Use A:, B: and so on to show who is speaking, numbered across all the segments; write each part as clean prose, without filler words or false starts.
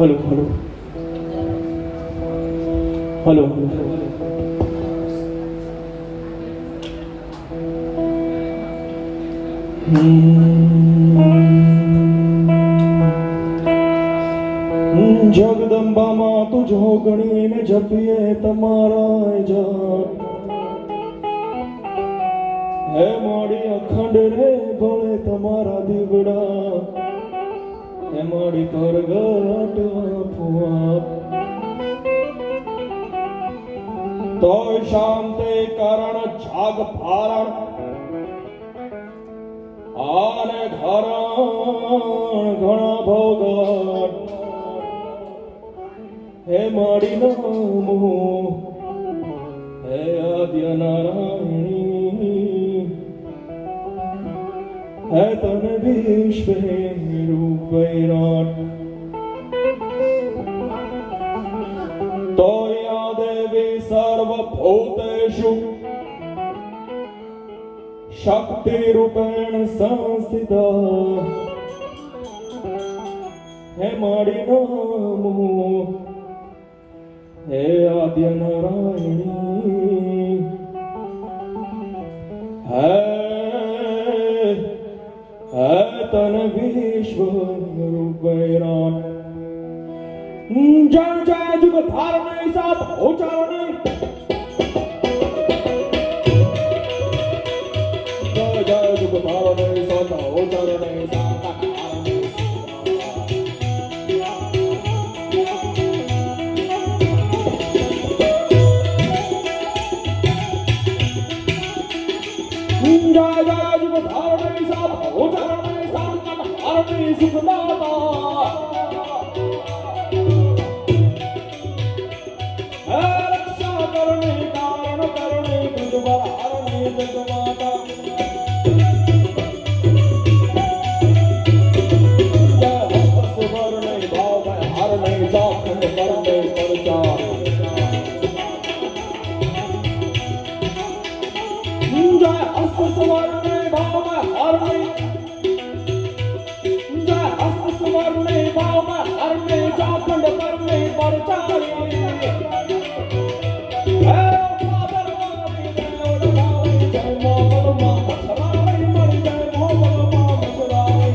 A: Hello hello hello hello જગદંબામાં તુજો ગણીને જપીએ તમારા જાપ હે માડી અખંડ રે ભળે તમારા દીવડા હે માડી પરગટ આપવા તોય શાંતિ કારણ જાગ ભારણ આને ઘરણ ઘણા ભોગટ હે માડી નમો હે આદ્ય નારાયણી હે તન વિશ્વે રૂપ વિરાટ તો યા દેવી સર્વભૂતેષુ શક્તિ રૂપેણ સંસ્થિતા હે માડી નમો હે આદ્ય નારાયણી હે તન વિશ્વ રૂપ વિરાટ જય જય જુગ ધારણે સાથ ઉચ્ચારણે જય જય જુગ ધારણે સાથ ઉચ્ચારણે સુખદાતા રક્ષા કરણે કારણ કરણે ગુજબર હરણે જગમાતા જય હસ્ત સુવર્ણે ભાવ હરણે જાખંડ કરણે પરચાર જય હસ્ત સુવર્ણે ભાવ હરણે वर्णे भाव हरणे जाखंड करने पर चारी है फादर वाली देव भावे जय मोगल मां मछराई मर जय मोगल मां मछराई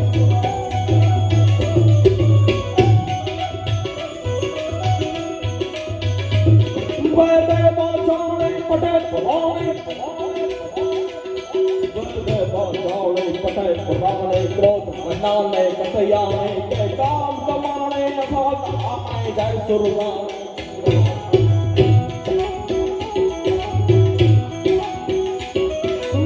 A: वैदे बाजाने पटे पुराने वैदे बाजाने पटे पुराने क्रोध मनाने कथयाने के काम कमाने नफा कमाने जय सुरमा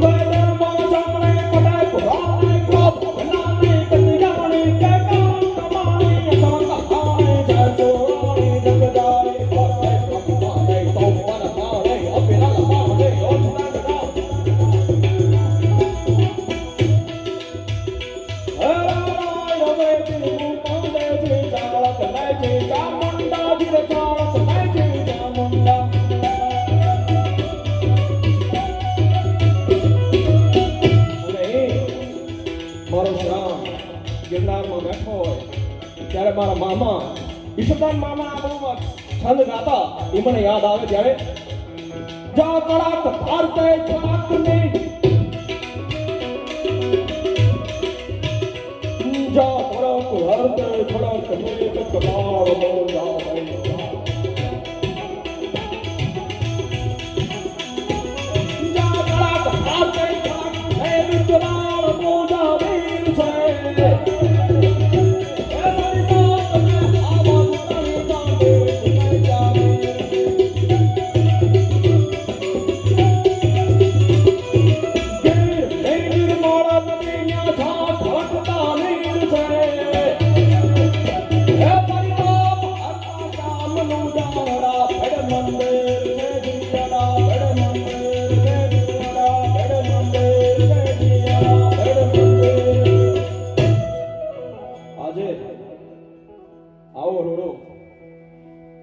A: वैदे बाजाने पटे पुराने क्रोध मनाने कथयाने के काम कमाने नफा कमाने जय सुराने जगदाई करते कमाने तो मन माने अपिरल माने योजना ત્યારે મારા મામા ઈશ્વરદાન મામા આ છંદ ગાતા એ મને યાદ આવે ત્યારે જા કળાક ભારતે કળાક ને જા કળાક હરતે કળાક ને કબાળ મો જા જા કળાક ભારતે કળાક હે વિદ્વાન મો જા વીર છે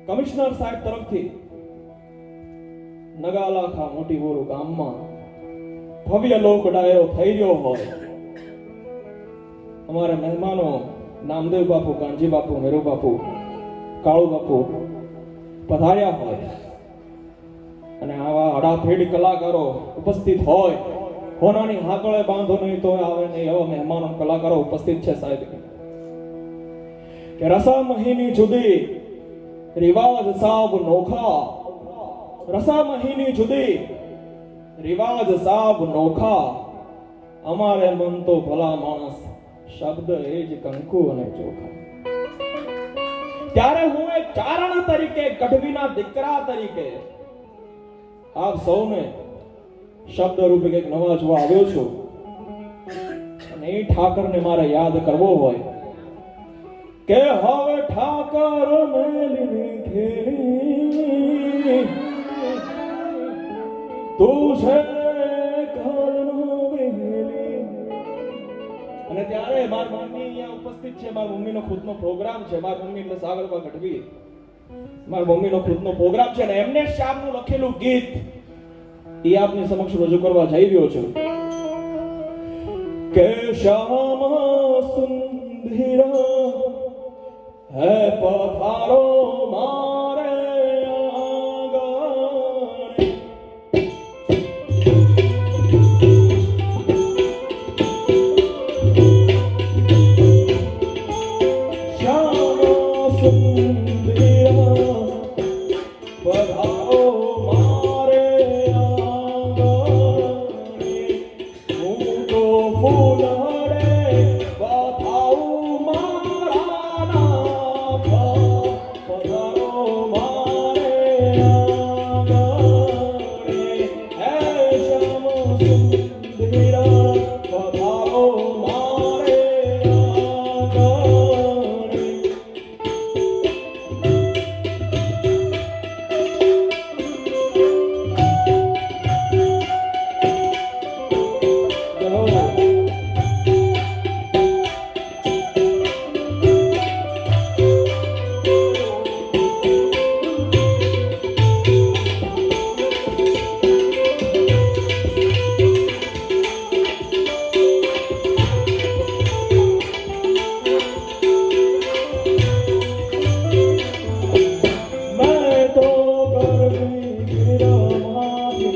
A: કમિશનર સાહેબ તરફથી નગાલાખા મોટી બોરુ ગામમાં ભવ્ય લોક ડાયરો થઈ રહ્યો હોય અમારા મહેમાનો નામદેવ બાપુ, કાનજી બાપુ, મેરુ બાપુ કાળુ બાપુ પધાર્યા હોય અને આવા અડાફેડી કલાકારો ઉપસ્થિત હોય, હોનાની હાકળે બાંધો નહીં તો આવે નહીં એવા મહેમાનો કલાકારો ઉપસ્થિત છે સાહેબ, કે રસા મહીની જુદી રિવાજ સાબ નોખા, રસા મહીની જુદી રિવાજ સાબ નોખા, અમારે મન તો ભલા માણસ શબ્દ એ જ કંકુ અને ચોખા. ત્યારે હું એક ચારણ તરીકે, ગઢવીના દીકરા તરીકે આપ સૌને શબ્દ રૂપે કંઈક નવાજવા આવ્યો છું. અને એ ઠાકરને મારે યાદ કરવો હોય કે હવે ઠાકર મેલીની ખેરી તું છે ઘરનો વહેલી. અને ત્યારે મારી મમ્મી અહીંયા ઉપસ્થિત છે. મારી મમ્મીનો ખુદનો પ્રોગ્રામ છે. મારી મમ્મી એટલે સાગરબા ગઢવી. મારી મમ્મીનો ખુદનો પ્રોગ્રામ છે અને એમને શ્યામનું લખેલું ગીત એ આપની સમક્ષ રજૂ કરવા જઈ રહ્યો છું કે શ્યામ સુંદરા હે પધારો મારે આંગણે. શ્યામ સુંદરા પધારો મારે આંગણે, હું તો ફૂલડે બધાઉં મારા નાથા, પધારો મારે આંગણે. હે શ્યામ સુંદરા પધારો મારે આંગણે. मैं तो गर्वी गिरमाही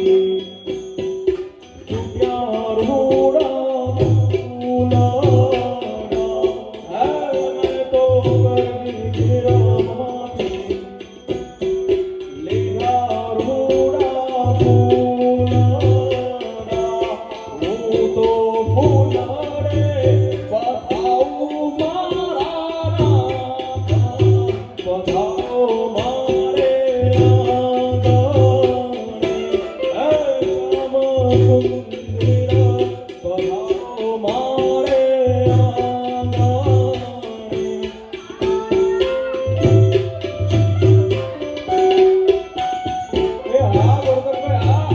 A: प्यार होड़ा फूलाड़ा. मैं तो गर्वी गिरमाही लेगार होड़ा फूलाड़ा, હું તો ફૂલાડે બધાઉં મારા નાથા, પધારો મારે આંગણે. હે શ્યામ સુંદરા પધારો મારે આંગણે. એ હા ગોરધનભાઈ હા.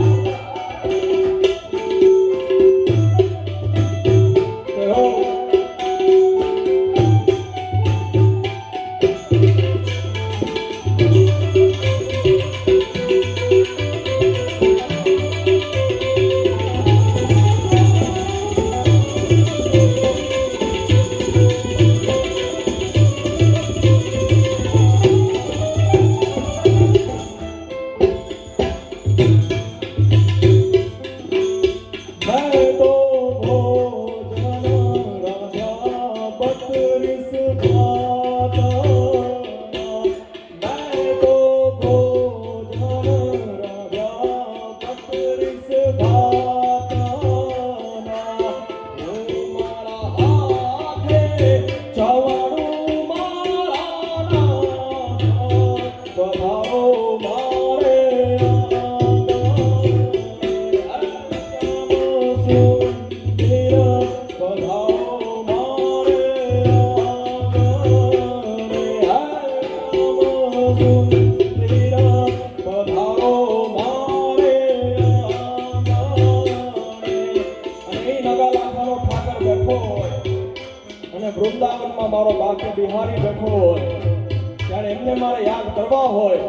A: मैं तो भोजन राजा बत्रीस खाता, मैं तो भोजन राजा बत्रीस खाता, मारा हाथे चवाणું મારા નાથા, પધારો મારે આંગણે. સુંદરા પધારો મારે આંગણે. સુંદરા પધારો મારે આંગણે. અને એ નગા લાખાનો ઠાકર બેઠો હોય અને વૃંદાવનમાં મારો બાકી બિહારી બેઠો હોય, ત્યારે એમને મારે યાદ કરવા હોય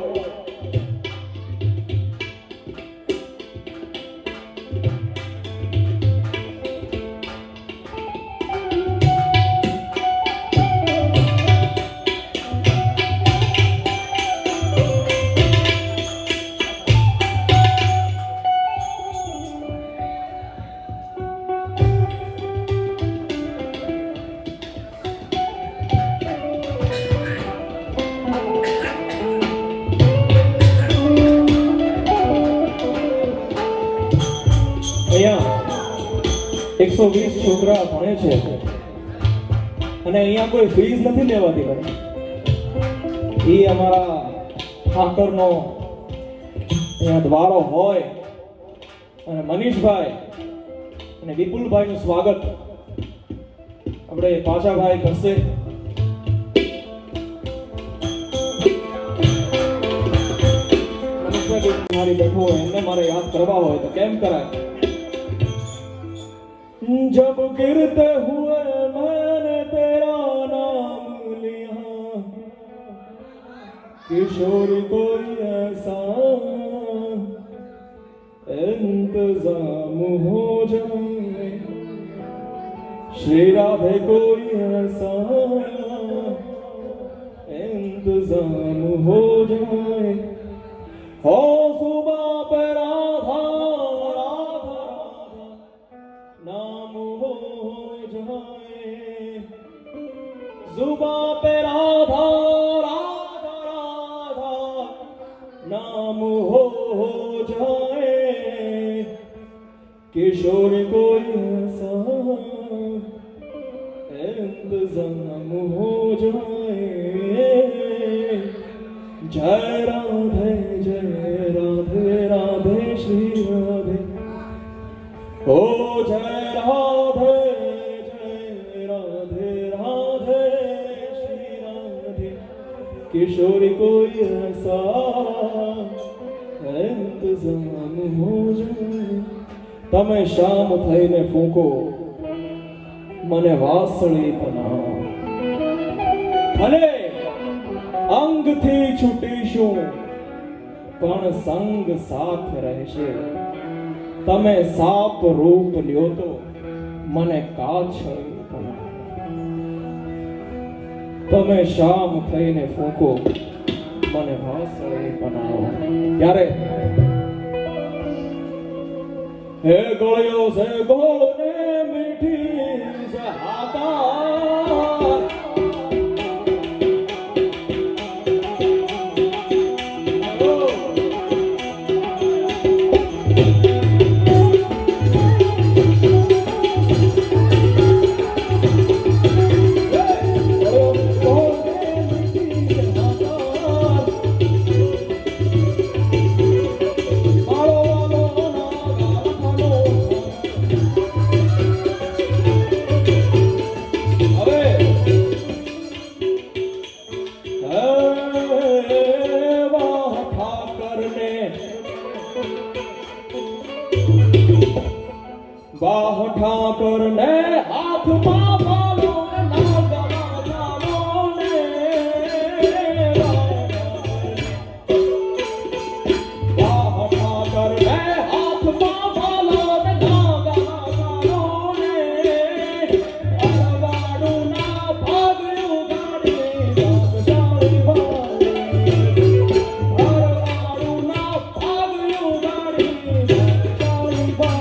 A: 120 છોકરા ભણે છે અને અહીંયા કોઈ ફીસ નથી લેવાતી ભાઈ. એ અમારા ઠાકરનો અહીંયા દ્વારો હોય અને મનીષભાઈ અને વિપુલભાઈનું સ્વાગત આપણે પાછાભાઈ કરશે. મારી બેઠો હોય એમને મારે યાદ કરવા હોય તો કેમ કરાય. जब गिरते हुए मैंने तेरा नाम लिया किशोर कोई ऐसा इंतजाम हो जाए श्री राधे कोई ऐसा इंतजाम हो जाए हो सुबह पे राधा राधा नाम हो जाए जुबा पे राधा राधा राधा नाम हो जाए किशोर कोई ऐसा इंतजाम हो जाए जय राधे राधे श्री राधे ओ जय राधे राधे श्री राधे किशोरी कोई ऐसा इंतजाम हो जाए તમે શામ થઈને ફૂંકો મને વાસળી પના ભલે અંગથી છૂટીશું પણ સંગ સાથ રહેશે તમે સાપ રૂપ લ્યો તો મને કાછળી પના તમે શામ થઈને ફૂંકો મને વાસળી પનાવો ત્યારે હે ગોળ્યો સે ગોળ ને મીઠી સે હાકા વાહ ઠાકર ને હાથમાં ભાલો ને નાગમાં જાલો ને વાહ ઠાકર ને હાથમાં ભાલો ને નાગમાં જાલો ને અરવાડું ના ભાગ્યું ગાડી જાગશાળી વાળી અરવાડું ના ભાગ્યું ગાડી જાગશાળી વાળી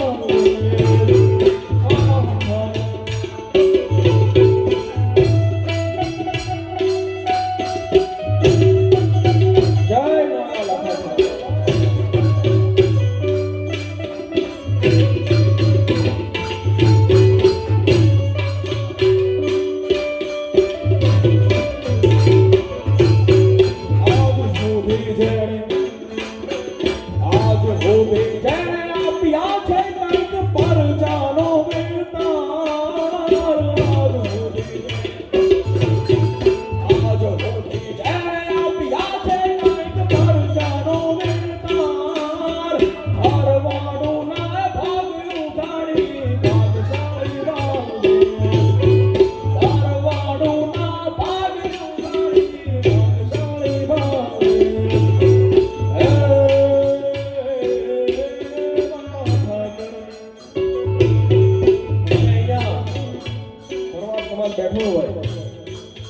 A: બેઠો હોય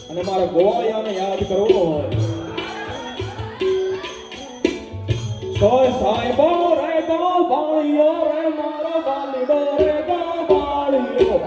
A: અને મારા ગોવાળિયાને યાદ કરવો હોય તો સાહેબો રે ગોવાળિયો રે મારો વાલીડો રે ગોવાળિયો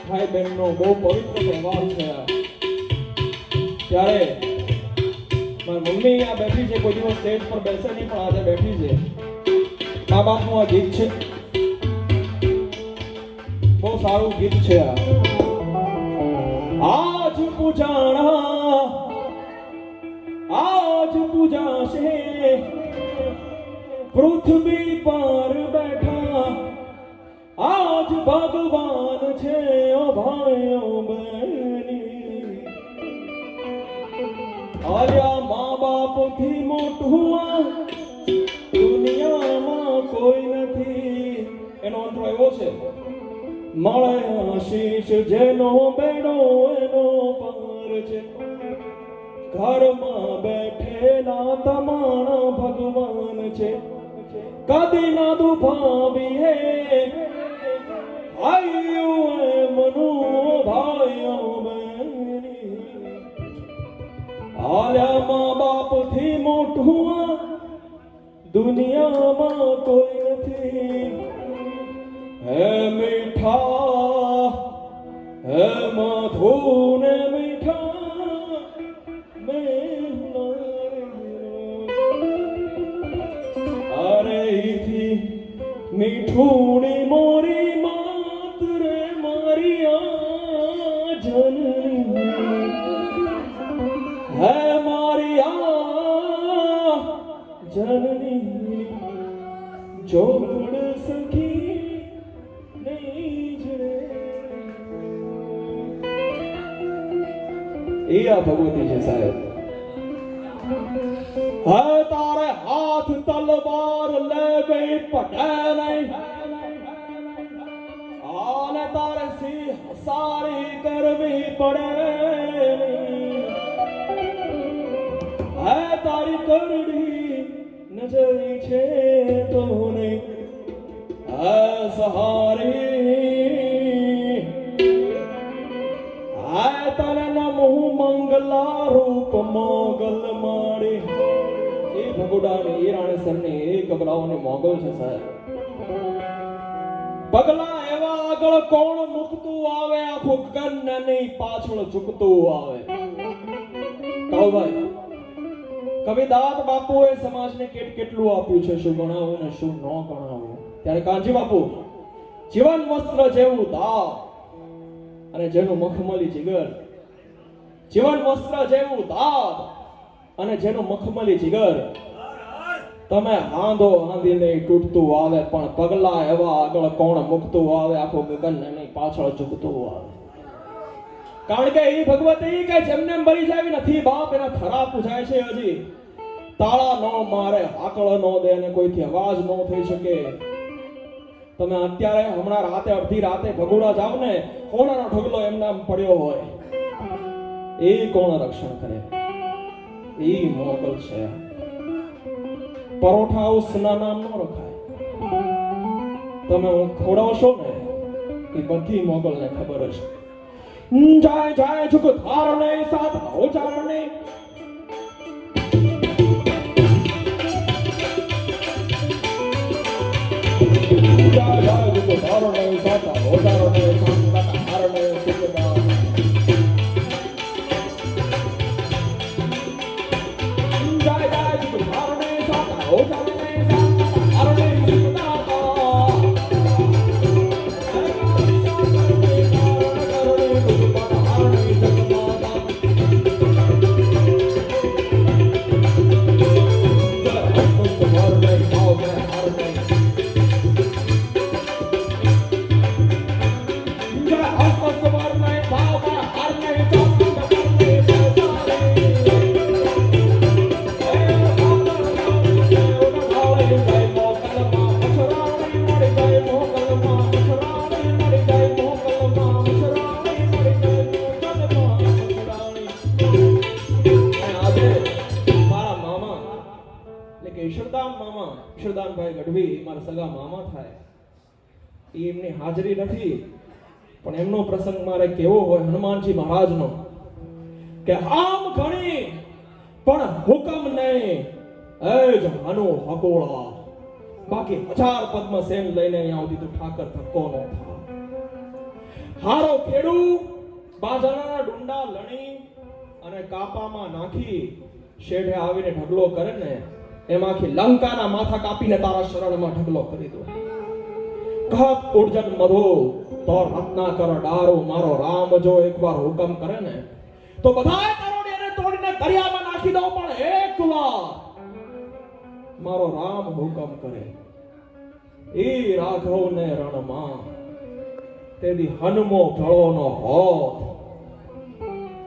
A: ભાઈ બહેનનો બહુ પવિત્ર તહેવાર છે ત્યારે મારી મમ્મી આ બેઠી છે, કોઈ દિવસ સ્ટેજ પર બેસે નહીં પણ આજે બેઠી છે. મા બાપનું આ ગીત છે, બહુ સારું ગીત છે. આજ પૂજાણા આજ પૂજાશે પૃથ્વી પર બેઠા આજ ભગવાન છે ઓ ભાઈઓ બહેની. આલ્યા મા બાપથી મોટું આ દુનિયામાં કોઈ નથી. એનો અંતરો એવો છે, મળે આશીષ જેનો બેડો એનો પાર છે. ઘરમાં બેઠેલા તમારા ભગવાન છે, કદી ના દુભાવી હે ભાઈઓ મનો ભાઈઓ બહેની. આલ્યા મા બાપથી મોટું આ દુનિયામાં કોઈ નથી. હે મીઠા હે મધુને મીઠા મીઠુણી મોરી માત રે મારી જનની હે મારી જનની જોડ સખી નહીં જડે. એ આ ભગવતી છે સાહેબ. હે તારે હાથ તલવાર લે ગઈ પટે નહીં, આને તારે સિંહ સારી કરવી પડે નહીં. હે તારી કરડી નજરી છે તો નહીં હે સહારી. હે તને નમું મંગલા રૂપ મોગલ મારી. એ ભગુડાની એ રાણેસરની એ કબલાઓની મોગલ છે સાહેબ. પગલા એવા આગળ કોણ મૂકતું આવે, આખું ગન નહીં પાછળ ઝૂકતું આવે. ભાઈ કવિ દાદ બાપુએ સમાજને કેટલું આપ્યું છે, શું ગણાવું ને શું ન ગણાવું. ત્યારે કાંજી બાપુ જીવન વસ્ત્ર જેવું દાવ અને જેનું મખમલી જીગર, જીવન વસ્ત્ર જેવું દાદ અને જેનું મખમલી જીગર. તમે હાંધો હાંધીને તૂટતું આવે પણ પગલા એવા આગળ કોણ મૂકતું આવે, આખું ગગન નહીં પાછળ ઝૂકતું આવે. કારણ કે એ ભગવતી કે જેમને મરી જાય નથી બાપ એના થરા પૂછાય છે હજી તાળા નો મારે આકળ નો દે અને કોઈથી અવાજ નો થઈ શકે તમે અત્યારે હમણાં રાતે અડધી રાતે ભગોડા જાવ ને કોણાનો ઢગલો એમના પડ્યો હોય એ કોણ રક્ષણ કરે એ મોગલ છે પરોઠા ઉસના નામ નો રખાય તમે ખોડાવશો ને એ બધી મોગલને ખબર છે જાય જાય છુક ધારણે સાથ ઉચારણે જાય જાય છુક ધારણે સાથ ઉચારણે સંતત હારણે સુખદા જાય જાય છુક ધારણે સાથ ઉચારણે સંતત હારણે સુખદા એમની હાજરી નથી પણ એમનો પ્રસંગ મારે કેવો હોય હનુમાનજી મહારાજનો કે આમ ઘણી પણ હુકમ નહીં એ જ હનુ હકોળા બાકી 1000 પદ્મસેન લઈને અહીંયા આવતી તો ઠાકર ધક્કો ન થા હારો ખેડુ બાજરાના ડુંડા લણી અને કાપામાં નાખી શેઢે આવીને ઢગલો કરે ને એમાંથી લંકાના માથા કાપીને તારા શરણમાં ઢગલો કરી દો કહત ઉર્જન મધો તો રત્નાકર ડારો મારો રામ જો એકવાર હુકમ કરે ને તો બધાય કરોડીને તોડીને દરિયામાં નાખી દો પણ એકવાર મારો રામ હુકમ કરે એ રાઘવને રણમાં તેદી હનુમો ભળોનો હોત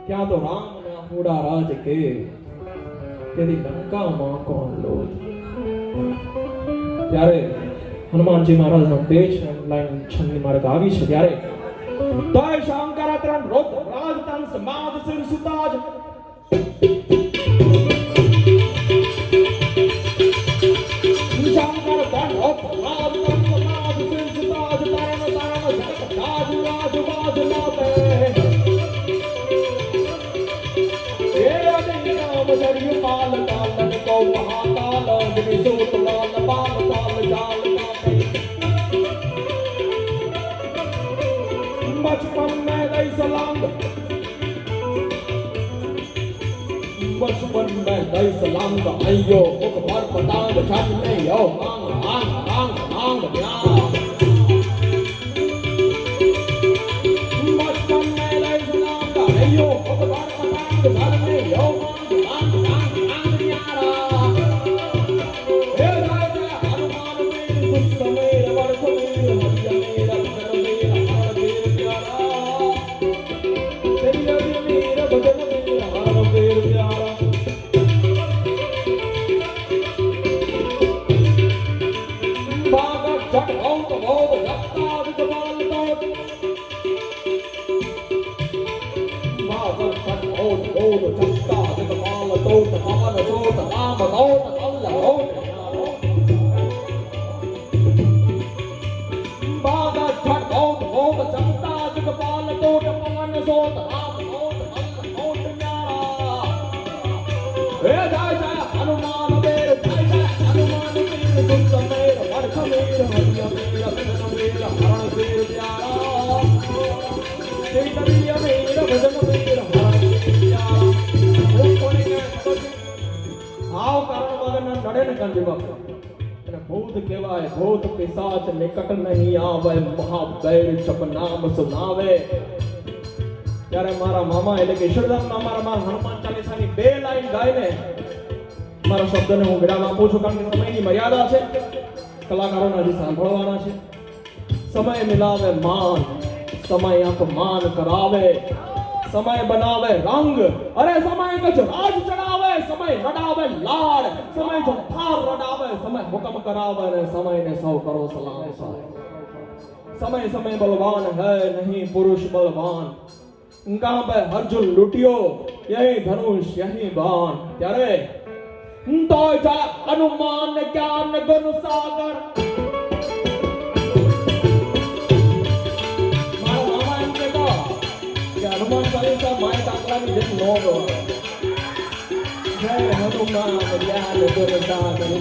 A: ત્યાં તો રામને આહુડા રાજ કે તેદી લંકામાં કોણ લોજ ત્યારે હનુમાનજી મહારાજનો બે લાઈન છંદની માર્ગ આવી છે ત્યારે તય શંકર ત્રણ રોત રાજતન સમાદ સિર સુતાજ શંકર ત્રણ રોત રાજતન સમાદ સિર સુતાજ તારણ તારણ જગત રાજ રાજ બાજ નાતે એ અજિનામ જરિય પાલ કાલન કો મહાકાલ વિસોત લાલ પાલ પાલ જાલ बचपन में दई सलांग अयो मुख भर पतांग छत में यो आंग आंग आंग आंग ब्याह बचपन में दई सलांग अयो मुख भर पतांग छत में यो आंग आंग आंग ब्याह हे राजा हनुमान वीर सुसमेर वर्ष वीर हरिया मेरा भजन मेरा हर वीर प्यारा तेरी हरि मेरा भजन मेरा हर वीर प्यारा बागा जट बहुत बहुत जगता विकमाल तोत बागा जट बहुत बहुत जगता विकमाल तोत पवन तोत राम तोत अल्लाह तोत बागा जट बहुत बहुत जगता विकमाल तोत पवन तोत राम तोत अल्लाह तोत न्यारा हे जय जय हनुमान वीर जय जय हनुमान वीर दुष्ट मेर वर्ष मेर हरिया मेर भजन मेर हरण वीर प्यारा चैतन्य मेर भजन मेर हरण वीर प्यारा वो कोने के आव कारण मगन नडे न कंज बाप અને ભૂત કહેવાય ભૂત પિશાચ નિકટ નહીં આવે મહાબૈર જપ નામ સુનાવે ત્યારે મારા મામા એટલે કે ઈશ્વરદાસના મારા હનુમાન ચાલીસાની બે લાઈન ગાઈને મારા શબ્દને હું વિરામ આપું છું કારણ કે સમયની મર્યાદા છે કલાકારોને હજી સાંભળવાના છે સમય મિલાવે માન સમય અપમાન કરાવે समय बनावे रंग, अरे समय कछ राज चढ़ावे, समय लड़ावे लाड़, समय जो थार रडावे, समय हुक्म करावे ने समय ने सौ करो सलाम साहब। समय समय बलवान है नहीं पुरुष बलवान, कहां पे अर्जुन लुटियो यही धनुष यही बाण। त्यारे तो जा अनुमान ज्ञान गुण सागर, हनुमान चालीसा माय टाकलानी જેમ નો ગવાય। જય હનુમાન જ્ઞાન ગુણ સાગર,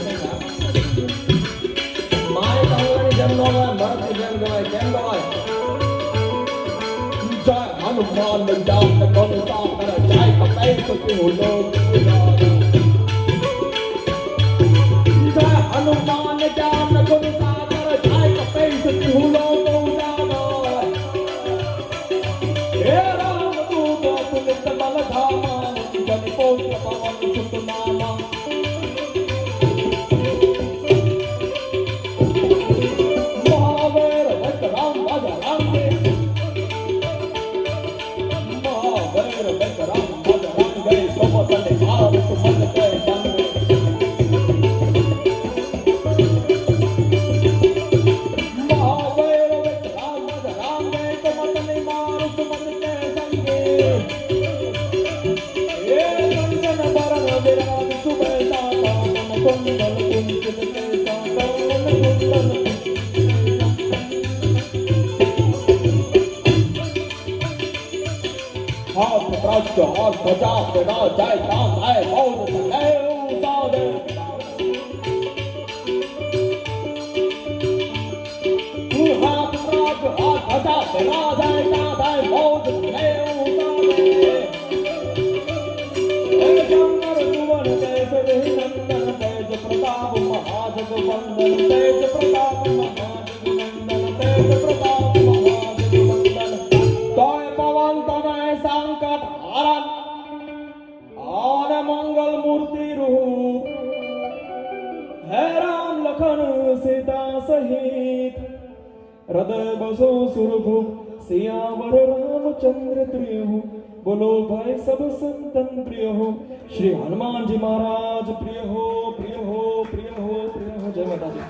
A: માય ટાકલાની જેમ નો ગવાય, મરથી જેમ ગવાય। કેમ ગવાય? જય હનુમાન જ્ઞાન ગુણ સાગર, જય કપૈ સુખી હો લોક ઉજાગર। જય હનુમાન જ્ઞાન ગુણ સાગર, જય કપૈ સુખી હો લોક ઉજાગર। હે और बजा बिना जय राम आए मौज सदैव सादे। हाथ राज और बजा बिना जय राम आए मौज सदैव सादे। जंगर सुवन तेज नंदन, तेज प्रताप महाजगवंदन, तेज प्रताप महाजगवंदन, तेज प्रताप महाजगवंदन। तोय पवन तनय संकट हरण, और मंगल मूर्ति रूप, है राम लखन सीता सहित, हृदय बसो सुरभूप, सियावर रामचंद्र प्रिय हो। बोलो भाई सब संतन प्रिय हो, श्री हनुमान जी महाराज प्रिय हो, प्रिय हो, प्रिय हो, प्रिय हो। जय माता दी।